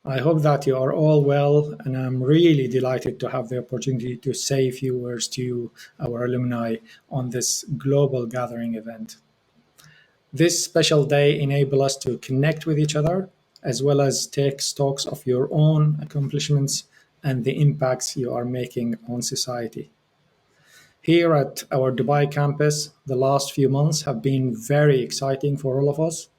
I hope that you are all well, and I'm really delighted to have the opportunity to say a few words to you, our alumni, on this global gathering event. This special day enables us to connect with each other, as well as take stocks of your own accomplishments and the impacts you are making on society. Here at our Dubai campus, the last few months have been very exciting for all of us.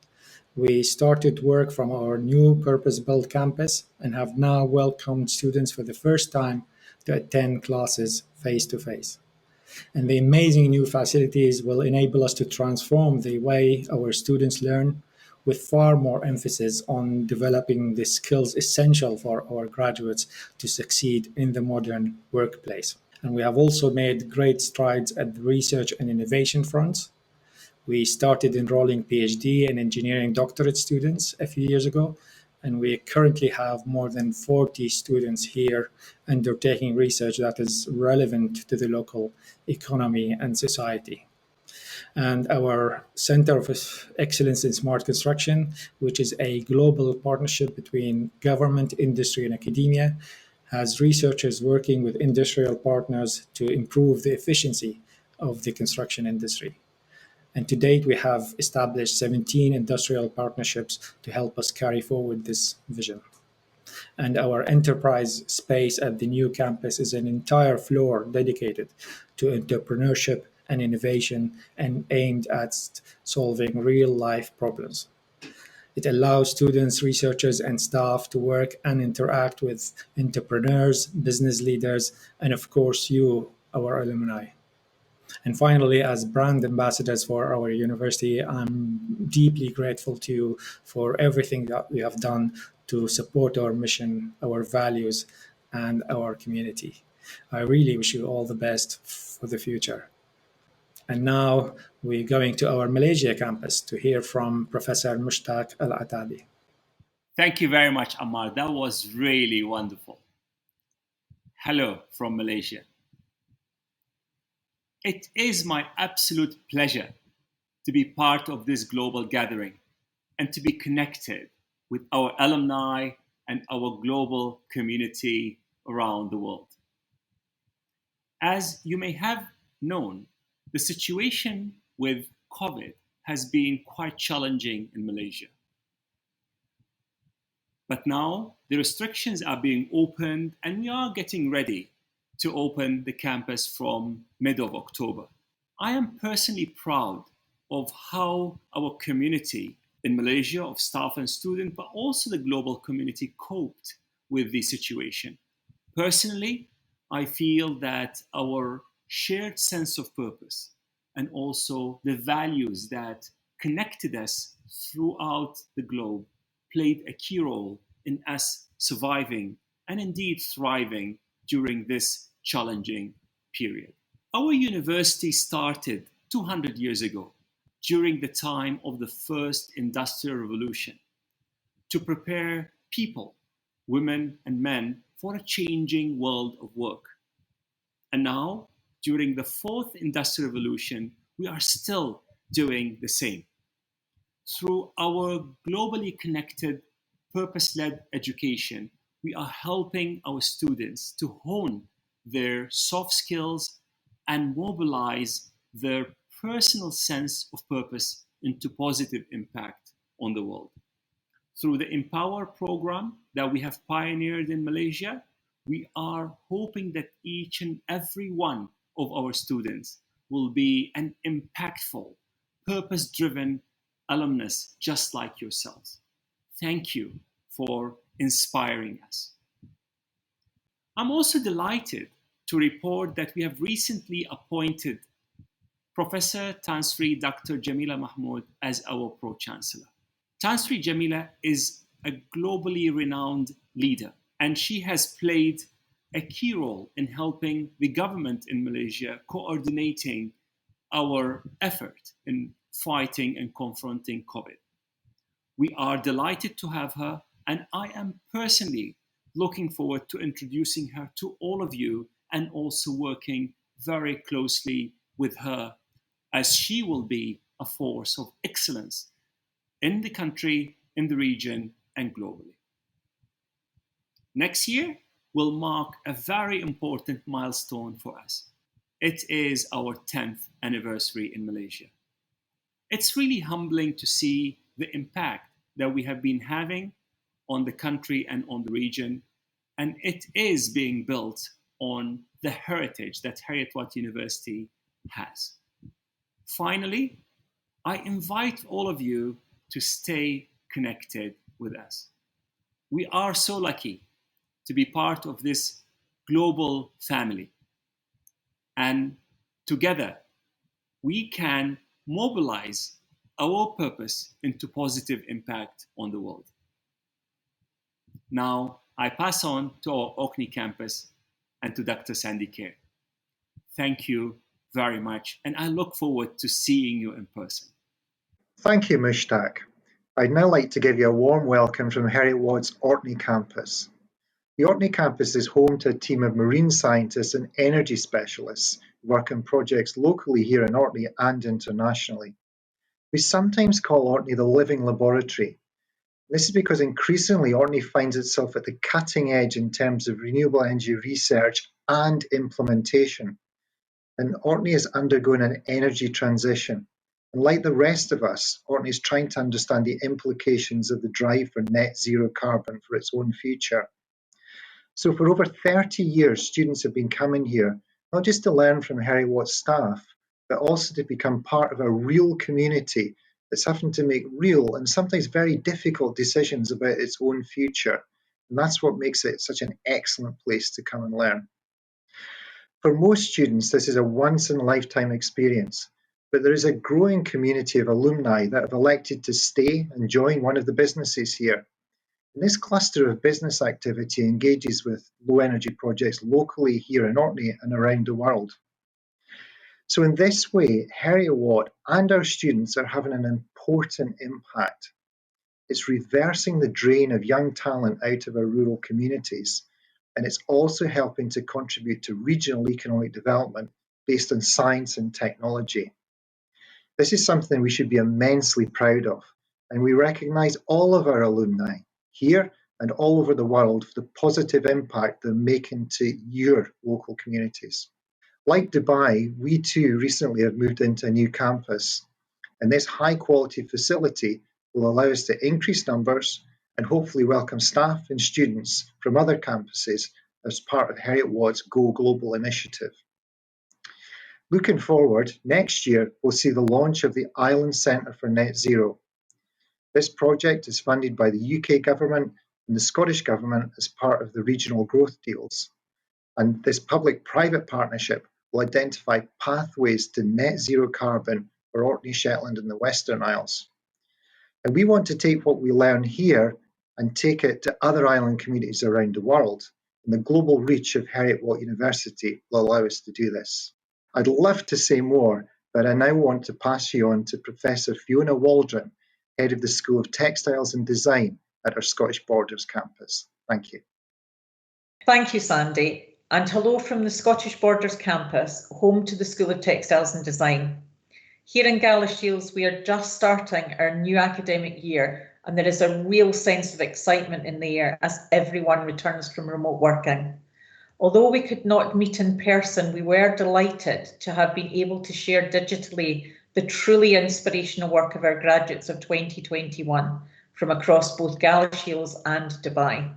We started work from our new purpose-built campus and have now welcomed students for the first time to attend classes face-to-face. And the amazing new facilities will enable us to transform the way our students learn with far more emphasis on developing the skills essential for our graduates to succeed in the modern workplace. And we have also made great strides at the research and innovation fronts. We started enrolling PhD and engineering doctorate students a few years ago, and we currently have more than 40 students here undertaking research that is relevant to the local economy and society. And our Center of Excellence in Smart Construction, which is a global partnership between government, industry, and academia, has researchers working with industrial partners to improve the efficiency of the construction industry. And to date, we have established 17 industrial partnerships to help us carry forward this vision. And our enterprise space at the new campus is an entire floor dedicated to entrepreneurship and innovation and aimed at solving real life problems. It allows students, researchers, and staff to work and interact with entrepreneurs, business leaders, and of course, you, our alumni. And finally, as brand ambassadors for our university, I'm deeply grateful to you for everything that you have done to support our mission, our values, and our community. I really wish you all the best for the future. And now we're going to our Malaysia campus to hear from Professor Mushtaq Al-Atabi. Thank you very much, Ammar. That was really wonderful. Hello from Malaysia. It is my absolute pleasure to be part of this global gathering and to be connected with our alumni and our global community around the world. As you may have known, the situation with COVID has been quite challenging in Malaysia. But now the restrictions are being opened and we are getting ready to open the campus from mid of October. I am personally proud of how our community in Malaysia of staff and students, but also the global community coped with the situation. Personally, I feel that our shared sense of purpose and also the values that connected us throughout the globe played a key role in us surviving and indeed thriving during this challenging period. Our university started 200 years ago during the time of the first industrial revolution to prepare people, women and men, for a changing world of work. And now, during the fourth industrial revolution, we are still doing the same. Through our globally connected, purpose-led education, we are helping our students to hone their soft skills and mobilize their personal sense of purpose into positive impact on the world. Through the Empower program that we have pioneered in Malaysia, we are hoping that each and every one of our students will be an impactful, purpose-driven alumnus just like yourselves. Thank you for inspiring us. I'm also delighted to report that we have recently appointed Professor Tan Sri Dr. Jamila Mahmood as our Pro-Chancellor. Tan Sri Jamila is a globally renowned leader, and she has played a key role in helping the government in Malaysia coordinating our effort in fighting and confronting COVID. We are delighted to have her, and I am personally looking forward to introducing her to all of you and also working very closely with her as she will be a force of excellence in the country, in the region, and globally. Next year will mark a very important milestone for us. It is our 10th anniversary in Malaysia. It's really humbling to see the impact that we have been having on the country and on the region, and it is being built on the heritage that Heriot-Watt University has. Finally, I invite all of you to stay connected with us. We are so lucky to be part of this global family, and together we can mobilize our purpose into positive impact on the world. Now, I pass on to our Orkney campus and to Dr. Sandy Kerr. Thank you very much, and I look forward to seeing you in person. Thank you, Mushtaq. I'd now like to give you a warm welcome from Heriot-Watt's Orkney Campus. The Orkney Campus is home to a team of marine scientists and energy specialists who work on projects locally here in Orkney and internationally. We sometimes call Orkney the living laboratory. This is because increasingly Orkney finds itself at the cutting edge in terms of renewable energy research and implementation. And Orkney is undergoing an energy transition. And like the rest of us, Orkney is trying to understand the implications of the drive for net zero carbon for its own future. So for over 30 years, students have been coming here, not just to learn from Heriot-Watt staff, but also to become part of a real community that's having to make real and sometimes very difficult decisions about its own future. And that's what makes it such an excellent place to come and learn. For most students, this is a once-in-a-lifetime experience, but there is a growing community of alumni that have elected to stay and join one of the businesses here. And this cluster of business activity engages with low-energy projects locally here in Orkney and around the world. So in this way, Heriot-Watt and our students are having an important impact. It's reversing the drain of young talent out of our rural communities, and it's also helping to contribute to regional economic development based on science and technology. This is something we should be immensely proud of, and we recognise all of our alumni here and all over the world for the positive impact they're making to your local communities. Like Dubai, we too recently have moved into a new campus, and this high-quality facility will allow us to increase numbers and hopefully welcome staff and students from other campuses as part of Heriot-Watt's Go Global initiative. Looking forward, next year we'll see the launch of the Island Centre for Net Zero. This project is funded by the UK government and the Scottish government as part of the regional growth deals. And this public-private partnership will identify pathways to net zero carbon for Orkney, Shetland and the Western Isles. And we want to take what we learn here and take it to other island communities around the world. And the global reach of Heriot-Watt University will allow us to do this. I'd love to say more, but I now want to pass you on to Professor Fiona Waldron, Head of the School of Textiles and Design at our Scottish Borders campus. Thank you. Thank you, Sandy, and hello from the Scottish Borders campus, home to the School of Textiles and Design. Here in Galashiels, we are just starting our new academic year, and there is a real sense of excitement in the air as everyone returns from remote working. Although we could not meet in person, we were delighted to have been able to share digitally the truly inspirational work of our graduates of 2021 from across both Galashiels and Dubai.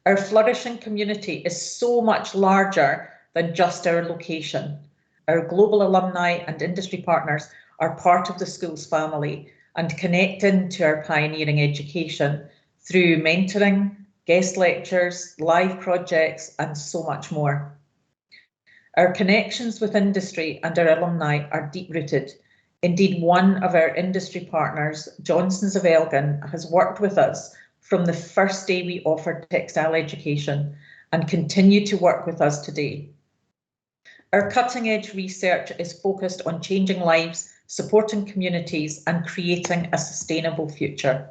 Our flourishing community is so much larger than just our location. Our global alumni and industry partners are part of the school's family and connect into our pioneering education through mentoring, guest lectures, live projects, and so much more. Our connections with industry and our alumni are deep-rooted. Indeed, one of our industry partners, Johnsons of Elgin, has worked with us from the first day we offered textile education and continue to work with us today. Our cutting-edge research is focused on changing lives, supporting communities, and creating a sustainable future.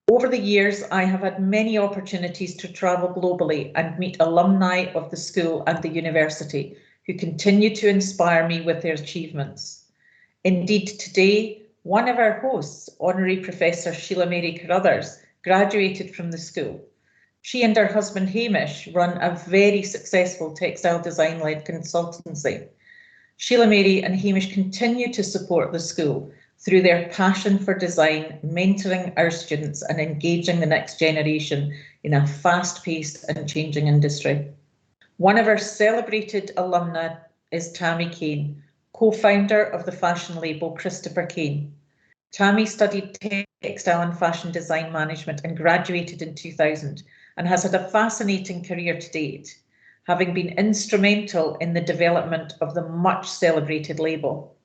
Over the years, I have had many opportunities to travel globally and meet alumni of the school and the university who continue to inspire me with their achievements. Indeed, today, one of our hosts, Honorary Professor Sheila Mary Carruthers, graduated from the school. She and her husband Hamish run a very successful textile design-led consultancy. Sheila Mary and Hamish continue to support the school through their passion for design, mentoring our students and engaging the next generation in a fast-paced and changing industry. One of our celebrated alumni is Tammy Kane, co-founder of the fashion label Christopher Kane. Tammy studied textile and fashion design management and graduated in 2000 and has had a fascinating career to date, having been instrumental in the development of the much celebrated label.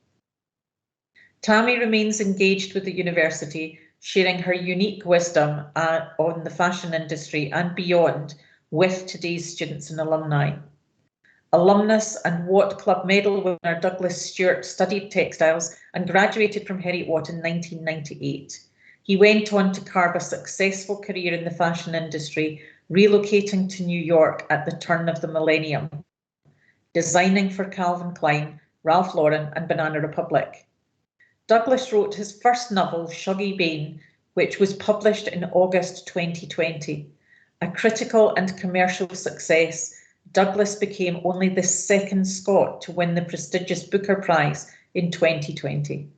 Tammy remains engaged with the university, sharing her unique wisdom on the fashion industry and beyond with today's students and alumni. Alumnus and Watt Club medal winner Douglas Stewart studied textiles and graduated from Heriot-Watt in 1998. He went on to carve a successful career in the fashion industry, relocating to New York at the turn of the millennium, designing for Calvin Klein, Ralph Lauren and Banana Republic. Douglas wrote his first novel, Shuggie Bain, which was published in August 2020. A critical and commercial success, Douglas became only the second Scot to win the prestigious Booker Prize in 2020.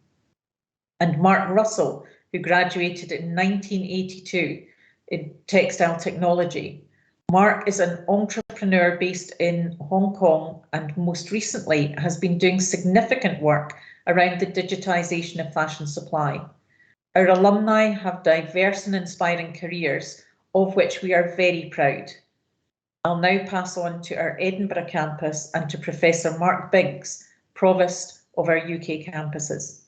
And Mark Russell, who graduated in 1982 in textile technology. Mark is an entrepreneur based in Hong Kong and most recently has been doing significant work around the digitisation of fashion supply. Our alumni have diverse and inspiring careers, of which we are very proud. I'll now pass on to our Edinburgh campus and to Professor Mark Biggs, Provost of our UK campuses.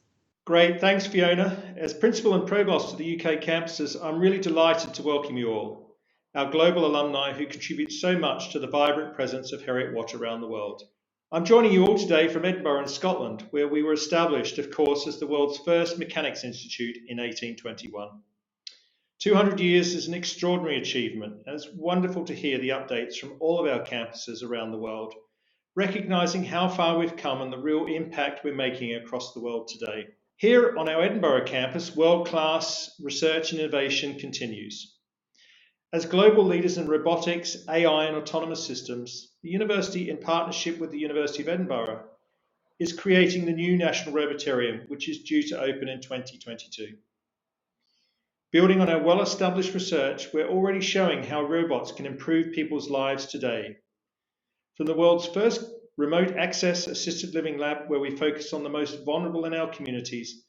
Great, thanks Fiona. As Principal and Provost of the UK campuses, I'm really delighted to welcome you all, our global alumni who contribute so much to the vibrant presence of Heriot-Watt around the world. I'm joining you all today from Edinburgh in Scotland, where we were established, of course, as the world's first mechanics institute in 1821. 200 years is an extraordinary achievement, and it's wonderful to hear the updates from all of our campuses around the world, recognising how far we've come and the real impact we're making across the world today. Here on our Edinburgh campus, world-class research and innovation continues. As global leaders in robotics, AI and autonomous systems, the university, in partnership with the University of Edinburgh, is creating the new National Robotarium, which is due to open in 2022. Building on our well-established research, we're already showing how robots can improve people's lives today. From the world's first remote access assisted living lab, where we focus on the most vulnerable in our communities,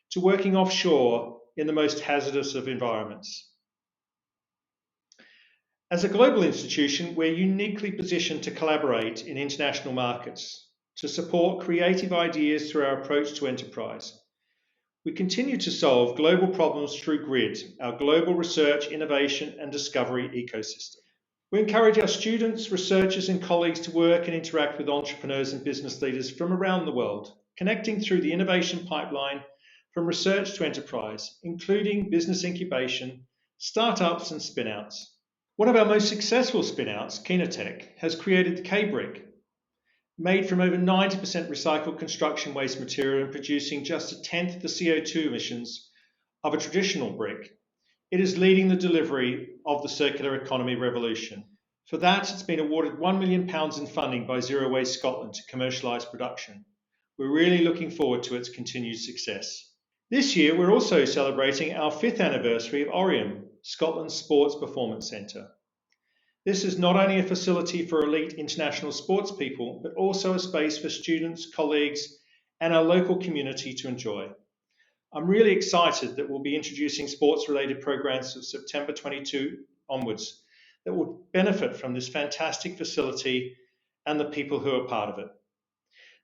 to working offshore in the most hazardous of environments. As a global institution, we're uniquely positioned to collaborate in international markets, to support creative ideas through our approach to enterprise. We continue to solve global problems through GRID, our global research, innovation and discovery ecosystem. We encourage our students, researchers and colleagues to work and interact with entrepreneurs and business leaders from around the world, connecting through the innovation pipeline from research to enterprise, including business incubation, startups and spin-outs. One of our most successful spin-outs, Kinetech, has created the K-Brick, made from over 90% recycled construction waste material and producing just a tenth of the CO2 emissions of a traditional brick. It is leading the delivery of the circular economy revolution. For that, it's been awarded £1 million in funding by Zero Waste Scotland to commercialise production. We're really looking forward to its continued success. This year, we're also celebrating our 5th anniversary of Oriam, Scotland's Sports Performance Centre. This is not only a facility for elite international sports people, but also a space for students, colleagues, and our local community to enjoy. I'm really excited that we'll be introducing sports-related programs from September 22 onwards that will benefit from this fantastic facility and the people who are part of it.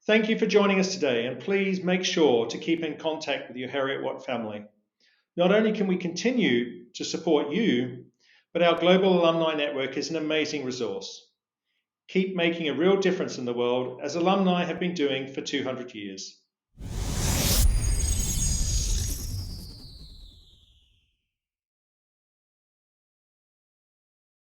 Thank you for joining us today, and please make sure to keep in contact with your Heriot-Watt family. Not only can we continue to support you, but our global alumni network is an amazing resource. Keep making a real difference in the world, as alumni have been doing for 200 years.